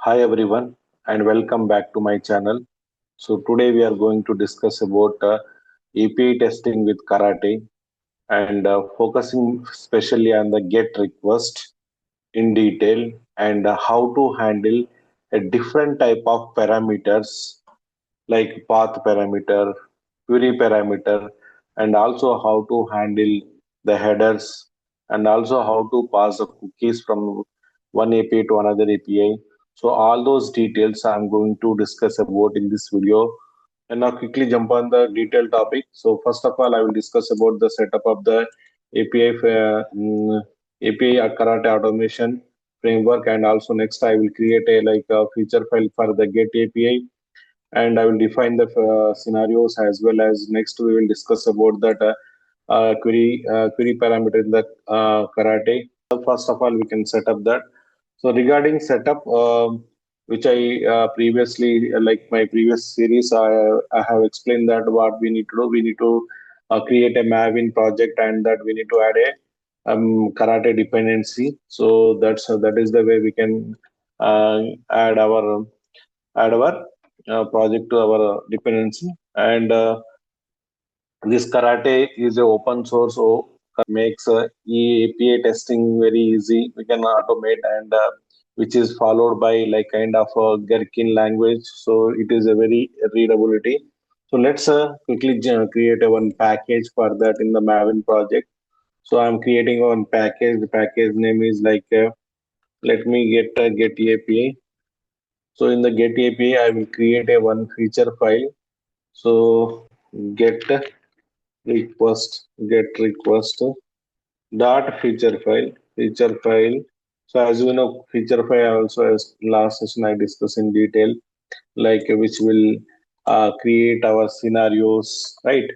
Hi everyone and welcome back to my channel. So today we are going to discuss about API testing with Karate and focusing especially on the GET request in detail and how to handle a different type of parameters like path parameter, query parameter, and also how to handle the headers and also how to pass the cookies from one API to another API. So all those details I'm going to discuss about in this video. And now quickly jump on the detailed topic. So first of all, I will discuss about the setup of the API API Karate automation framework, and also next I will create a feature file for the Get API, and I will define the scenarios as well as next we will discuss about that query parameter in the karate. So first of all, we can set up that. So regarding setup, which I previously like my previous series, I have explained that what we need to do. We need to create a Maven project, and that we need to add a karate dependency. So that is the way we can uh, add our project to our dependency. And this karate is a open source, so makes API testing very easy. We can automate, and which is followed by like kind of a Gherkin language. So it is a very readability. So let's quickly create a one package for that in the Maven project. So I'm creating one package. The package name is let me get API. So in the get API, I will create a one feature file. So get request dot feature file. So as you know, feature file also, as last session I discussed in detail, which will create our scenarios, right?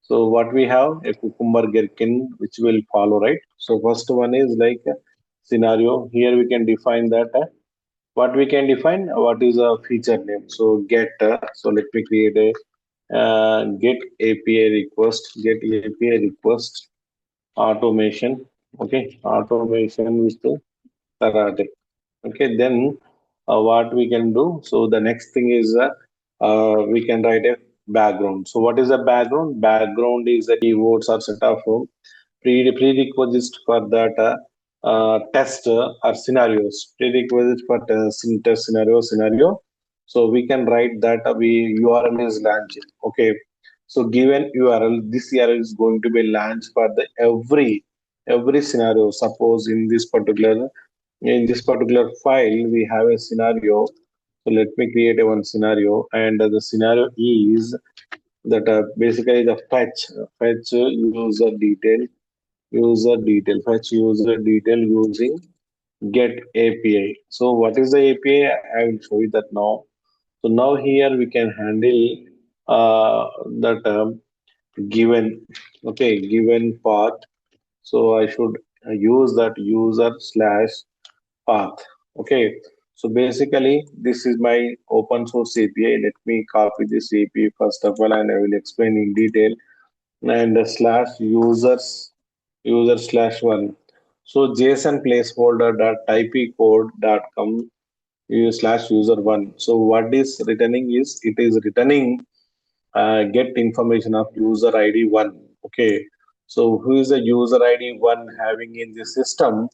So what we have a cucumber gherkin which will follow, right? So first one is scenario. Here we can define that. What we can define, what is a feature name. So get. So let me create a get API request automation. Okay, automation with the karate. Okay, then what we can do. So the next thing is we can write a background. So what is a background? Background is the keywords or set of prerequisites for that test or scenarios. Prerequisites for test scenario. So we can write that we URL is launch. Okay. So given URL, this URL is going to be launched for the every scenario. Suppose in this particular file we have a scenario. So let me create a one scenario, and the scenario is that basically the fetch fetch user detail using get API. So what is the API? I will show you that now. So now here we can handle that given, okay, given path. So I should use that user slash path. Okay. So basically, this is my open source API. Let me copy this API first of all, and I will explain in detail. And the slash user slash one. So JSON placeholder dot IP code dot com slash user one. So what is returning is it is returning get information of user ID one. Okay. So who is the user ID one having in the system,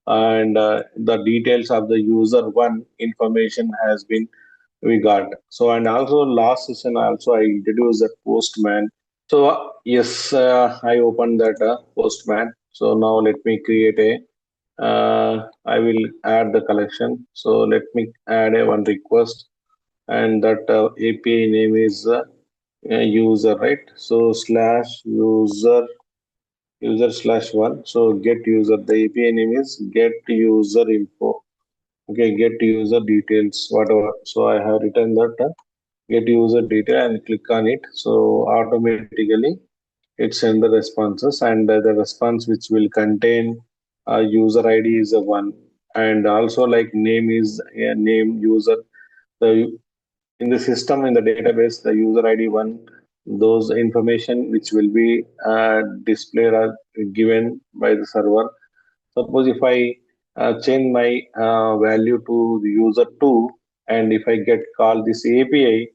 and the details of the user one information has been we got. So and also last session also I introduced the postman. So yes, I opened that postman. So now let me create a I will add the collection. So let me add a one request, and that API name is user, right? So slash user slash one. So get user. The API name is get user info. Okay, get user details, whatever. So I have written that get user detail and click on it. So automatically it send the responses, and the response which will contain user ID is a one, and also like name is a name user. The in the system in the database the user ID one, those information which will be displayed or given by the server. Suppose if I change my value to the user 2, and if I get call this API,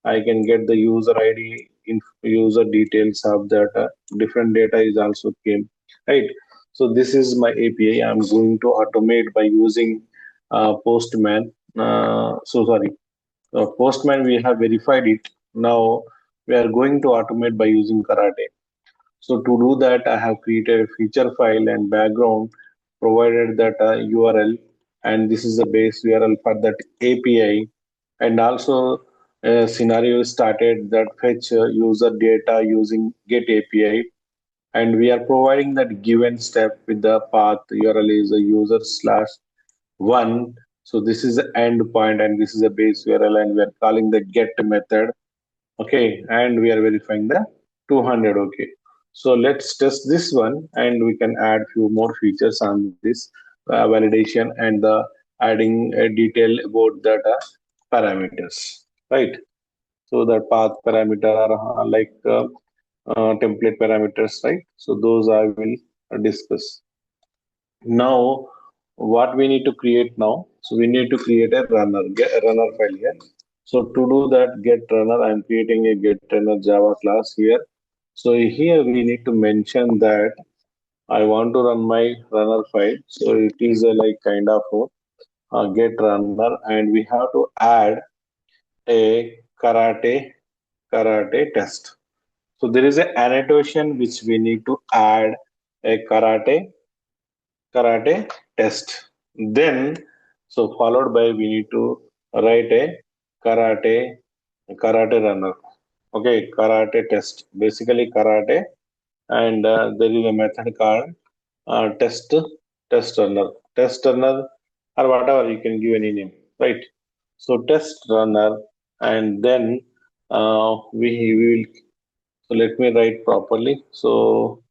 I can get the user ID, user details of that. Different data is also came, right? So this is my API. I'm going to automate by using Postman. Sorry, Postman. We have verified it. Now we are going to automate by using Karate. So to do that, I have created a feature file and background, provided that URL, and this is the base URL for that API. And also a scenario started that fetch user data using get API, and we are providing that given step with the path URL is a user slash one. So this is the end point, and this is a base URL, and we are calling the get method. Okay, and we are verifying the 200. Okay, so let's test this one, and we can add few more features on this validation and the adding a detail about that parameters, right? So the path parameter are like template parameters, right? So those I will discuss. Now, what we need to create now? So we need to create a runner, get a runner file here. So to do that, get runner, I'm creating a get runner Java class here. So here we need to mention that I want to run my runner file. So it is a like kind of a get runner, and we have to add a karate test. So there is a annotation which we need to add a karate test. Then, so followed by we need to write a karate karate runner. Okay, karate test. Basically karate, and there is a method called test runner, test runner, or whatever you can give any name, right? So test runner, and then we will. So let me write properly. So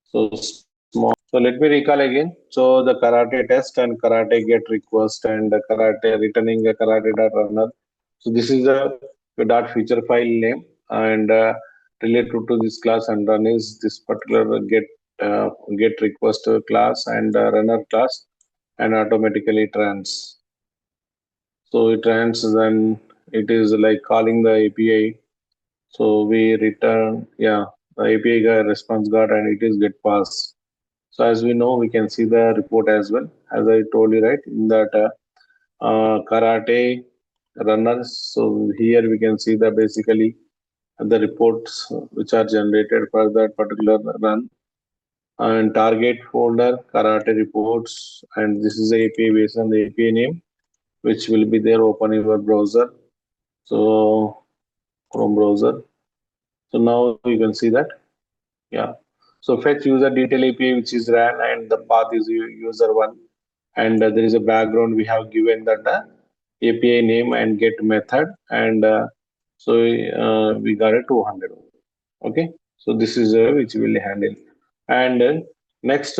small. So let me recall again. So the karate test and karate get request and the karate returning a karate dot runner. So this is a dot feature file name, and related to this class and run is this particular get request class and runner class, and automatically trans. So it trans, then it is like calling the API. So we return, yeah, the API got response got, and it is get passed. So as we know, we can see the report as well. As I told you, right, in that karate runners. So here we can see the basically the reports which are generated for that particular run, and target folder karate reports, and this is the API based on the API name, which will be there. Open your browser. So Chrome browser. So now you can see that. Yeah. So fetch user detail API, which is ran, and the path is user one, and there is a background. We have given that API name and get method, and so we got a 200. Okay. So this is which we will handle, and next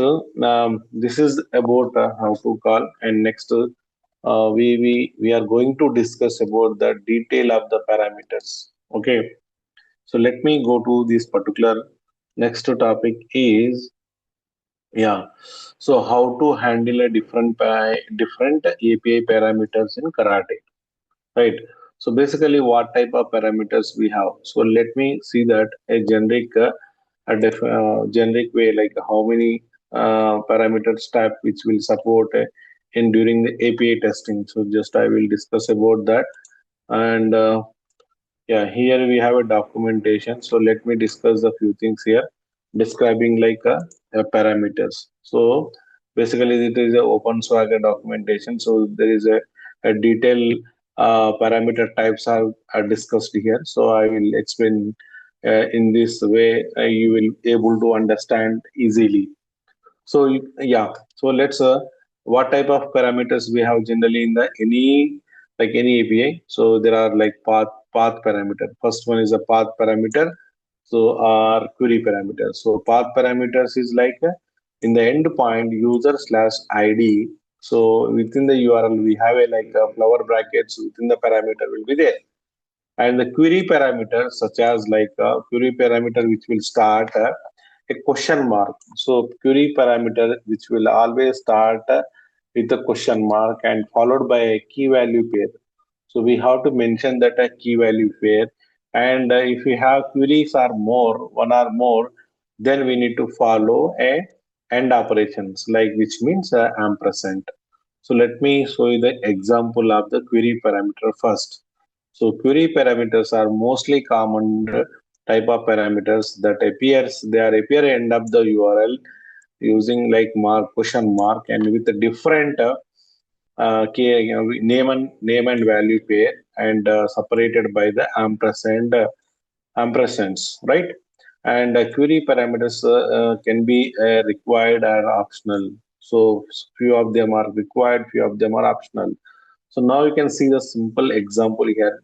this is about how to call, and next we are going to discuss about the detail of the parameters. Okay. So let me go to this particular next topic is, yeah. So how to handle a different API parameters in karate, right? So basically, what type of parameters we have? So let me see that a generic generic way, like how many parameters type which will support in during the API testing. So just I will discuss about that, and yeah, here we have a documentation. So let me discuss a few things here, describing like a parameters. So basically, it is a open Swagger documentation. So there is a detailed parameter types are discussed here. So I will explain in this way. You will able to understand easily. So yeah, so let's what type of parameters we have generally in the any API. So there are like path parameter. First one is a path parameter. So our query parameter. So path parameters is like in the endpoint user slash ID. So within the URL we have a like a flower brackets within the parameter will be there, and the query parameters such as like a query parameter which will start a question mark. So query parameter which will always start with a question mark and followed by a key value pair. So we have to mention that a key value pair. And if we have queries or more, one or more, then we need to follow a AND operations, like which means ampersand. So let me show you the example of the query parameter first. So query parameters are mostly common type of parameters that they are appear end of the URL using like mark question mark and with a different name and value pair and separated by the ampersands, right? And query parameters can be required or optional. So few of them are required, few of them are optional. So now you can see the simple example here.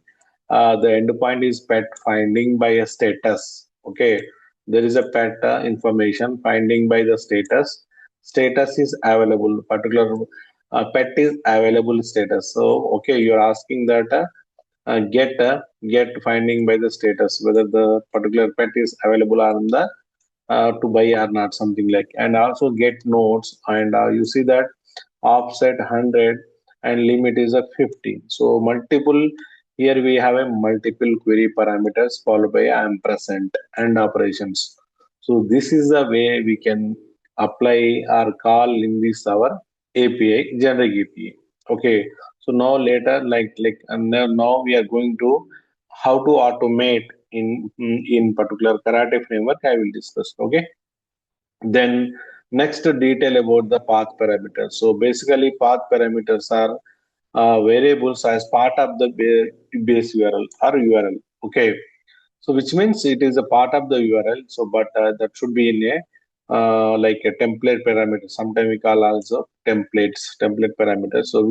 The endpoint is pet finding by a status. Okay, there is a pet information finding by the status. Status is available. Particular pet is available status. So okay, you are asking that get finding by the status whether the particular pet is available on the to buy or not, something like. And also get nodes, and you see that offset 100 and limit is a 50. So multiple, here we have a multiple query parameters followed by ampersand and operations. So this is the way we can apply or call in this our API, generic API. Okay. So now later, and now we are going to how to automate in particular Karate framework. I will discuss. Okay. Then next detail about the path parameters. So basically, path parameters are variables as part of the base URL or URL. Okay, so which means it is a part of the URL. So, but that should be in a like a template parameter. Sometimes we call also template parameters. So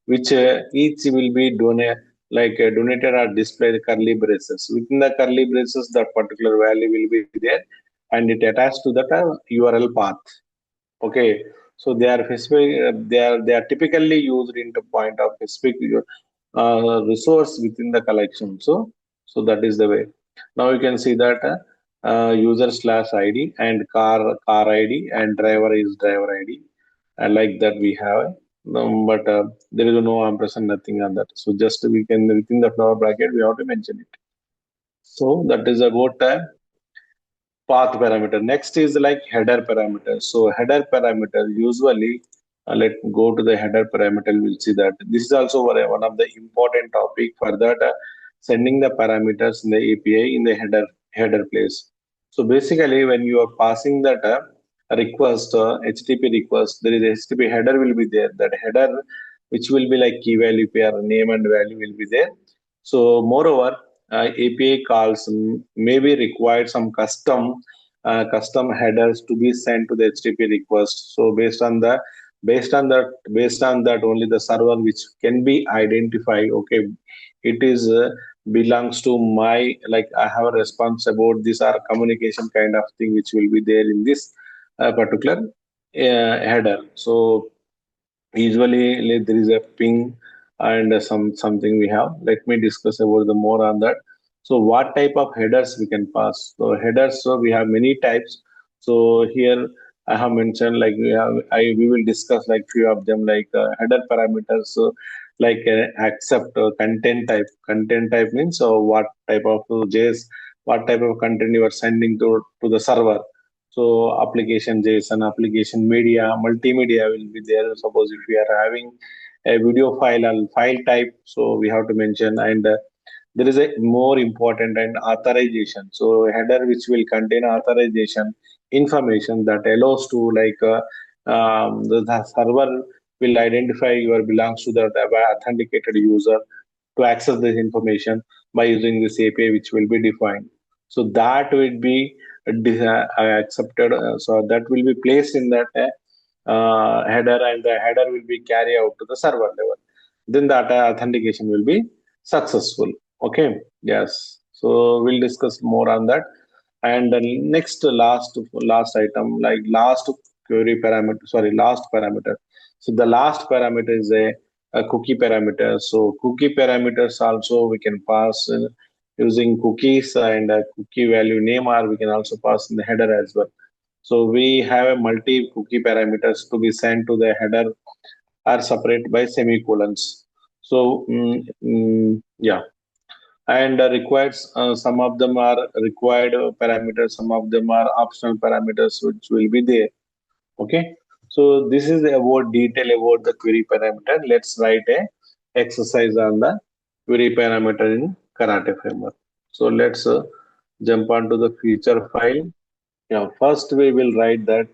which each will be donated or displayed curly braces. Within the curly braces, that particular value will be there, and it attached to that URL path. Okay, so they are specific. They are typically used into point of specific resource within the collection. So that is the way. Now you can see that user slash ID and car ID and driver is driver ID. And like that we have, but there is no ampersand, nothing on that. So just we can within the flower bracket we have to mention it. So that is about path parameter. Next is like header parameter. So header parameter usually, let go to the header parameter. We'll see that this is also one of the important topic for that sending the parameters in the API in the header place. So basically, when you are passing that request, HTTP request, there is a HTTP header will be there. That header, which will be like key value pair, name and value will be there. So moreover, API calls maybe required some custom headers to be sent to the HTTP request. So based on that only the server which can be identified. Okay, it is belongs to my, like I have a response about this or communication kind of thing which will be there in this particular header. So usually there is a ping and something we have. Let me discuss about the more on that. So what type of headers we can pass? So headers, so we have many types. So here I have mentioned like we will discuss like few of them, like header parameters. So like accept content type means what type of JS, what type of content you are sending to the server. So application JSON, application media, multimedia will be there. Suppose if we are having a video file and file type, so we have to mention. And there is a more important and authorization. So header which will contain authorization information that allows to the server will identify your belongs to the authenticated user to access this information by using this API which will be defined. So that will be accepted. So that will be placed in that header, and the header will be carried out to the server level. Then that authentication will be successful. Okay. Yes. So we'll discuss more on that. And the next last item, like last query parameter, sorry, last parameter. So the last parameter is a cookie parameter. So cookie parameters also we can pass using cookies and a cookie value name, or we can also pass in the header as well. So we have a multi cookie parameters to be sent to the header are separated by semicolons. So yeah, and requires some of them are required parameters, some of them are optional parameters which will be there. Okay, so this is about detail about the query parameter. Let's write a exercise on the query parameter in Karate framework. So let's jump onto the feature file. Yeah, first we will write that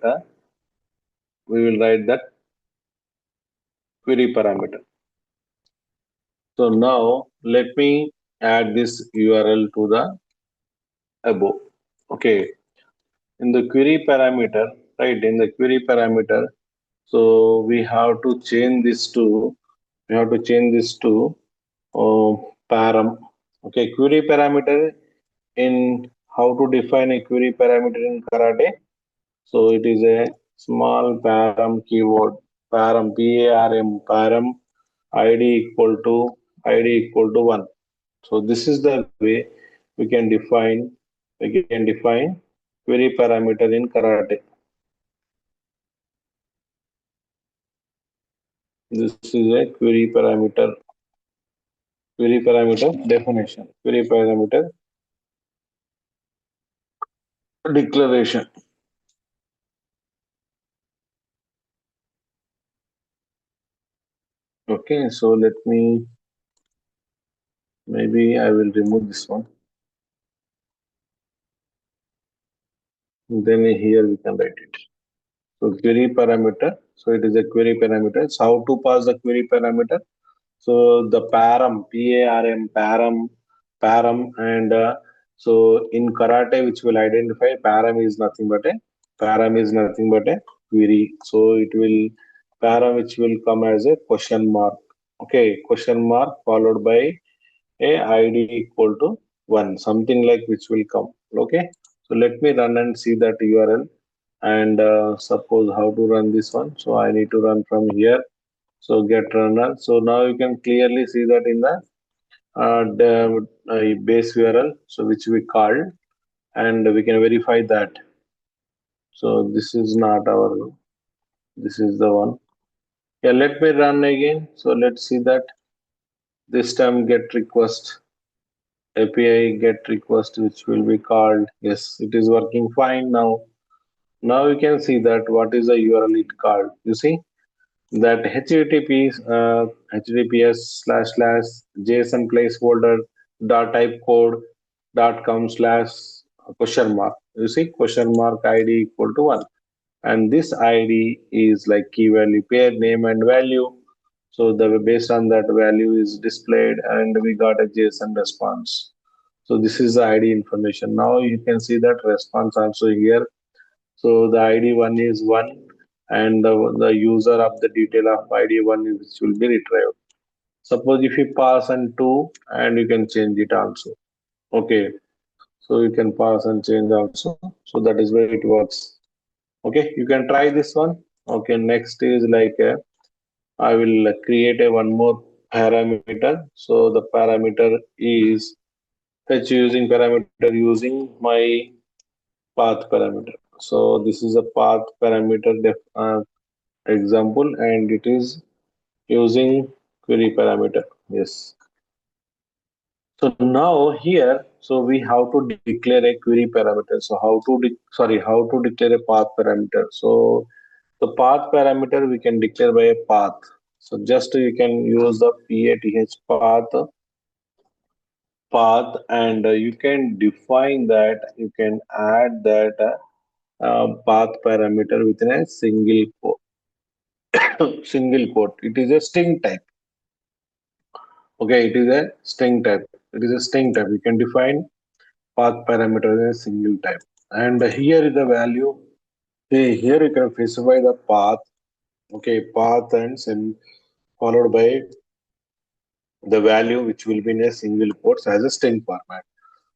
query parameter. So now let me add this URL to the above. Okay, in the query parameter, right? In the query parameter, so we have to change this to uh, param. Okay, query parameter in how to define a query parameter in Karate. So it is a small param keyword, param param id equal to one. So this is the way we can define query parameter in Karate. This is a query parameter definition, query parameter declaration. Okay, so let me maybe I will remove this one. Then here we can write it. So query parameter. So it is a query parameter. So how to pass the query parameter? So the param, and so in Karate, which will identify param is nothing but a query. So it will param which will come as a question mark. Okay, question mark followed by a ID equal to one, something like which will come. Okay, so let me run and see that URL and suppose how to run this one. So I need to run from here. So get runner. So now you can clearly see that in the base URL, so which we called, and we can verify that. So this is not our. This is the one. Yeah, let me run again. So let's see that this time get request API get request, which will be called. Yes, it is working fine now. Now you can see that what is the URL it called. You see that https slash slash JSON placeholder dot type code dot com slash question mark. You see question mark ID equal to one, and this ID is like key value pair name and value. So the based on that value is displayed, and we got a JSON response. So this is the ID information. Now you can see that response also here. So the ID one is one, and the user of the detail of ID one is which will be retrieved. Suppose if you pass on two, and you can change it also. Okay, so you can pass and change also. So that is where it works. Okay, you can try this one. Okay, next is like I will create a one more parameter. So the parameter is fetch using parameter using my path parameter. So this is a path parameter example, and it is using query parameter. Yes. So now here, so we have to declare a query parameter. So how to declare a path parameter. So the path parameter we can declare by a path. So just you can use the path, and you can define that. You can add that path parameter within a single quote. It is a string type. Okay, it is a string type. It is a string type. You can define path parameter as a single type. And here is the value. Here you can specify the path. Okay, path and followed by the value which will be in a single quotes as a string format.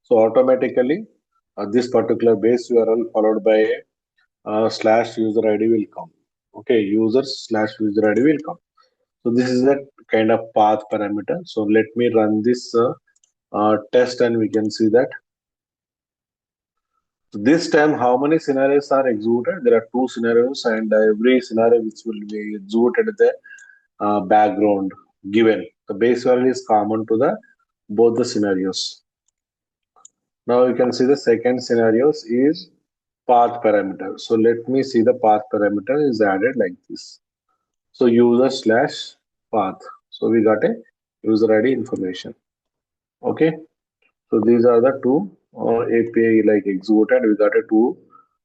So automatically this particular base URL followed by slash user ID will come. Okay, users slash user ID will come. So this is a kind of path parameter. So let me run this test, and we can see that this time how many scenarios are executed. There are two scenarios, and every scenario which will be executed there. background given. The base URL is common to the both the scenarios. Now you can see the second scenarios is path parameter. So let me see the path parameter is added like this. So user slash path. So we got a user ID information. Okay. So these are the two API like executed. We got a two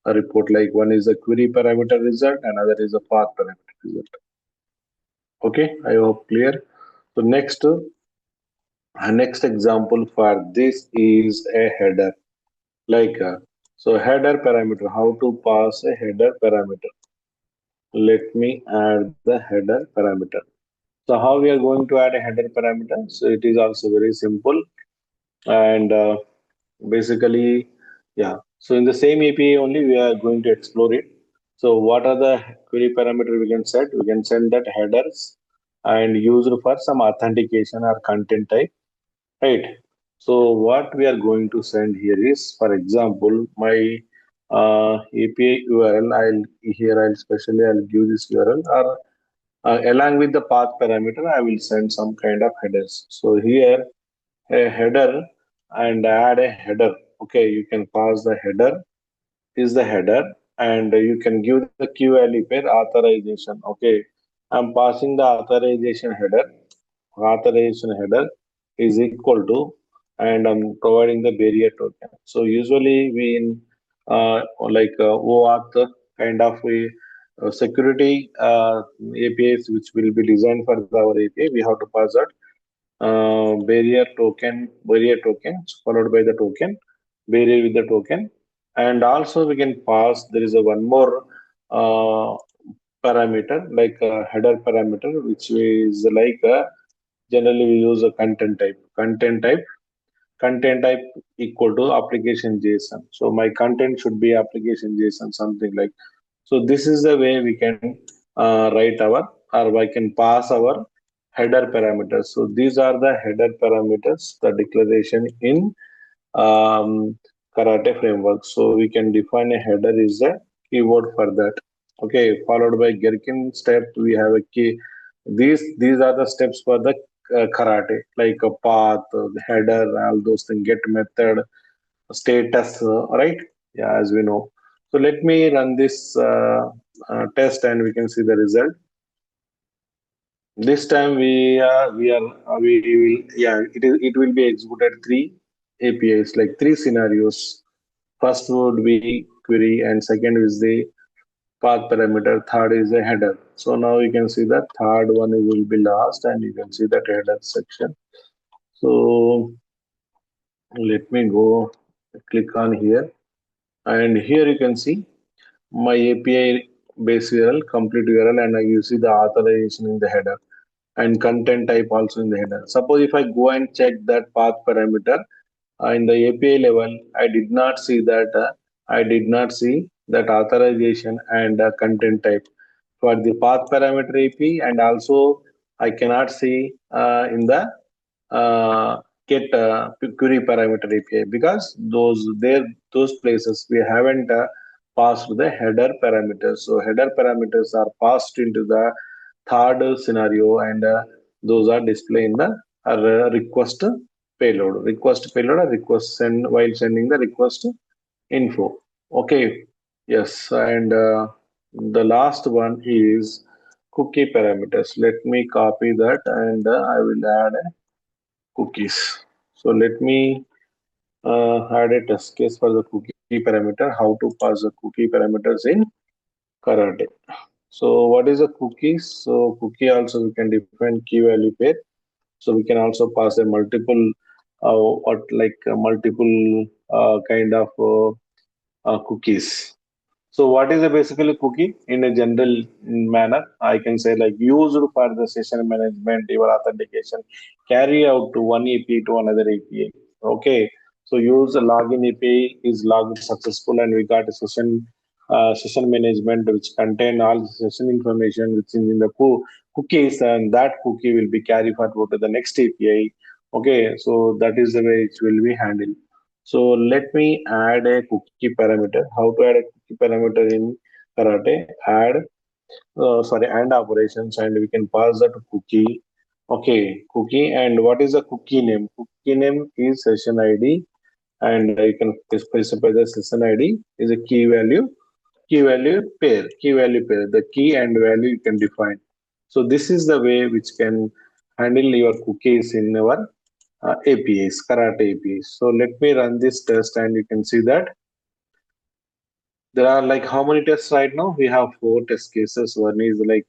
report, like one is a query parameter result, another is a path parameter result. Okay, I hope clear. So next example for this is a header. Like so header parameter. How to pass a header parameter? Let me add the header parameter. So how we are going to add a header parameter? So it is also very simple and basically, yeah. So in the same API only we are going to explore it. So what are the query parameter we can set? We can send that headers and used for some authentication or content type, right? So what we are going to send here is, for example, my API URL. I'll specially I'll give this URL or along with the path parameter, I will send some kind of headers. So here a header and add a header. Okay, you can pass the header is the header and you can give the key value pair authorization. Okay, I'm passing the authorization header is equal to and I'm providing the barrier token. So usually we in OAuth kind of a security APIs which will be designed for our API, we have to pass that barrier token followed by the token, barrier with the token, and also we can pass. There is a one more uh, parameter like a header parameter, which is like generally we use a content type equal to application JSON. So my content should be application JSON, something like. So this is the way we can write our or I can pass our header parameters. So these are the header parameters, the declaration in Karate framework. So we can define a header is a keyword for that. Okay, followed by Gherkin step, we have a key. These are the steps for the karate, like a path, header, all those things, get method, status, right? Yeah, as we know. So let me run this test and we can see the result. This time we will, yeah, it will be executed three APIs, like three scenarios. First would be query and second is the path parameter, third is a header. So now you can see that third one will be last and you can see that header section. So let me go click on here and here you can see my API base URL, complete URL, and you see the authorization in the header and content type also in the header. Suppose if I go and check that path parameter in the API level, I did not see that authorization and content type for the path parameter API, and also I cannot see in the get query parameter API because those places we haven't passed the header parameters. So header parameters are passed into the third scenario, and those are displayed in the request payload or request send while sending the request info. Okay, yes, and the last one is cookie parameters. Let me copy that and I will add cookies. So let me add a test case for the cookie parameter, how to pass the cookie parameters in Karate. So what is a cookie? So cookie also we can define key value pair. So we can also pass a multiple what like multiple kind of cookies. So what is a basically cookie in a general manner? I can say like used for the session management, your authentication, carry out to one API to another API. Okay. So use the login API is logged successful and we got a session management which contain all the session information which is in the cookies and that cookie will be carried forward to the next API. Okay. So that is the way it will be handled. So let me add a cookie parameter. How to add a cookie parameter in Karate? Add. sorry, and operations, and we can pass that cookie. Okay, cookie, and what is the cookie name? Cookie name is session ID, and you can specify the session ID is a key value pair, key value pair. The key and value you can define. So this is the way which can handle your cookies in our APIs, Karate APIs. So let me run this test, and you can see that there are like how many tests right now? We have four test cases. One is like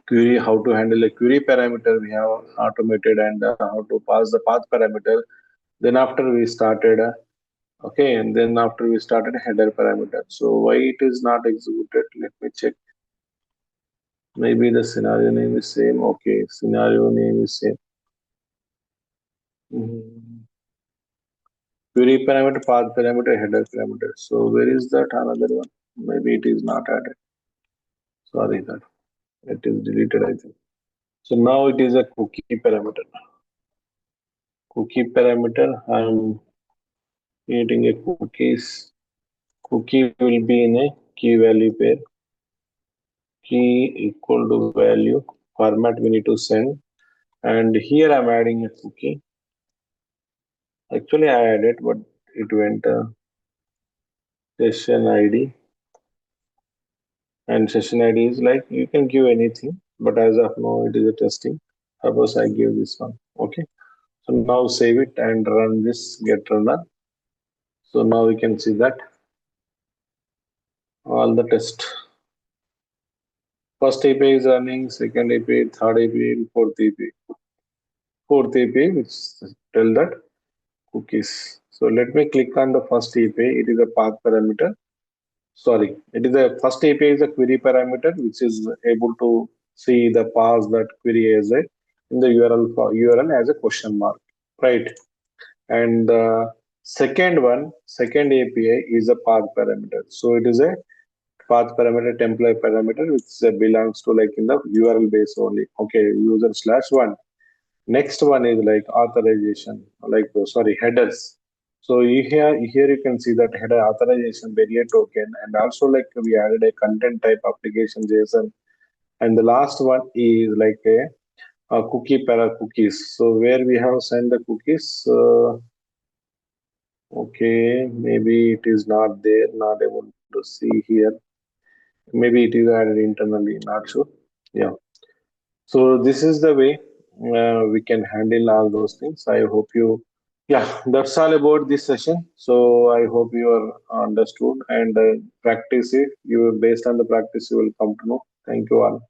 query, how to handle a query parameter. We have automated and how to pass the path parameter. Then after we started, okay, and then after we started header parameter. So why it is not executed? Let me check. Maybe the scenario name is same. Okay, scenario name is same. Mhm. Query parameter, path parameter, header parameter. So where is that another one? Maybe it is not added. Sorry, that it is deleted, I think. So now it is a cookie parameter. Cookie parameter. I'm creating a cookies. Cookie will be in a key value pair. Key equal to value. Format we need to send. And here I'm adding a cookie. Actually, I added, but it went session ID. And session ID is like you can give anything, but as of now, it is a testing. Suppose I give this one. Okay. So now save it and run this get runner. So now we can see that all the test. First API is running, second API, third API, fourth API. Fourth API, which tell that cookies. So let me click on the first API. It is a path parameter. Sorry, it is a first API is a query parameter, which is able to see the pass that query as a in the URL as a question mark, right? And the second API is a path parameter. So it is a path parameter, template parameter, which belongs to like in the URL base only. Okay, user slash one. Next one is like authorization, like sorry, headers. So here you can see that header authorization barrier token, and also like we added a content type application JSON. And the last one is like a cookie para cookies. So where we have sent the cookies. Okay, maybe it is not there, not able to see here. Maybe it is added internally, not sure. Yeah. So this is the way we can handle all those things. I hope you, yeah, that's all about this session. So I hope you are understood and practice it. You based on the practice, you will come to know. Thank you all.